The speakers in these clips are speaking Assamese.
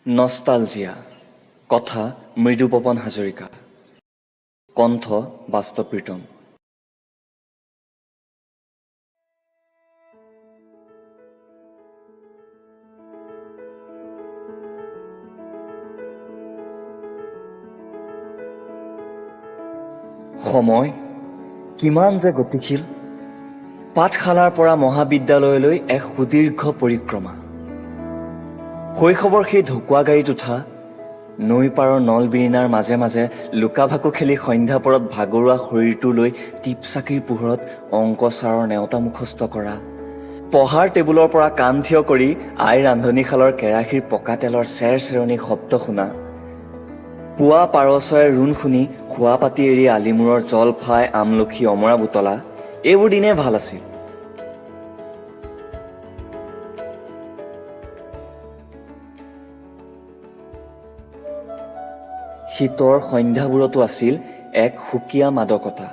নষ্টালজিয়া কথা মৃদুপৱন হাজৰিকা কণ্ঠ বাস্তৱ প্ৰীতম সময় কিমান যে গতিশীল পাঠশালাৰ পৰা মহাবিদ্যালয়লৈ এক সুদীৰ্ঘ পৰিক্ৰমা শৈশৱৰ সেই ঢকুৱা গাড়ীত উঠা নৈ পাৰৰ নলবিৰিণাৰ মাজে মাজে লুকা-ভাকু খেলি সন্ধ্যা পৰত ভাগৰুৱা শৰীৰটো লৈ টিপচাকিৰ পোহৰত অংক ছাৰৰ নেওতা মুখস্থ কৰা পঢ়াৰ টেবুলৰ পৰা কাণ থিয় কৰি আই ৰান্ধনীশালৰ কেৰাহীৰ পকা তেলৰ চেৰচেৰণি শব্দ শুনা পুৱা পাৰ চৰাইৰ ৰোণ শুনি শোৱা পাতি এৰি আলিমূৰৰ জলফাই আমলখি অমৰা বুটলা এইবোৰ দিনে ভাল আছিল শীতৰ সন্ধ্যাবোৰতো আছিল এক সুকীয়া মাদকতা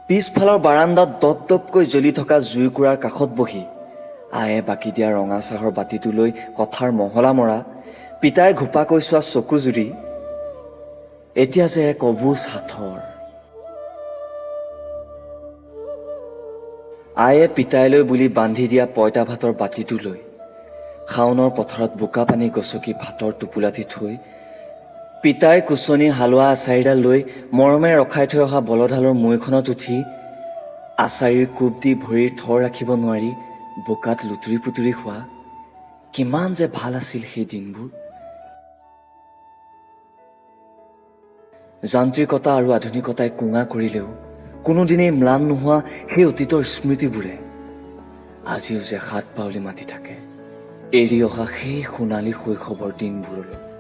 পিছফালৰ বাৰান্দাত দপদপকৈ জ্বলি থকা জুইকুৰাৰ কাষত বহি আয়ে বাকি দিয়া ৰঙা চাহৰ বাতিটো লৈ কথাৰ মহলা মৰা পিতাই ঘোপাকৈ চোৱা চকুজুৰি এতিয়া যে এক অবুজ হাথৰ আয়ে পিতাইলৈ বুলি বান্ধি দিয়া পইতা ভাতৰ বাতিটো লৈ শাওনৰ পথাৰত বোকা পানী গছকি ভাতৰ টোপোলাটি থৈ পিতাই কুচনিৰ হালোৱা আচাৰিডাল লৈ মৰমেৰে ৰখাই থৈ অহা বলধালৰ মৈখনত উঠি আচাৰিৰ কোব দি ভৰিৰ থৰ ৰাখিব নোৱাৰি বোকাত লুতুৰি পুতুৰি খোৱা কিমান যে ভাল আছিল সেই দিনবোৰ যান্ত্ৰিকতা আৰু আধুনিকতাই কোঙা কৰিলেও কোনোদিনেই ম্লান নোহোৱা সেই অতীতৰ স্মৃতিবোৰে আজিও যে হাত পাউলি মাতি থাকে এৰি অহা সেই সোণালী শৈশৱৰ দিনবোৰলৈ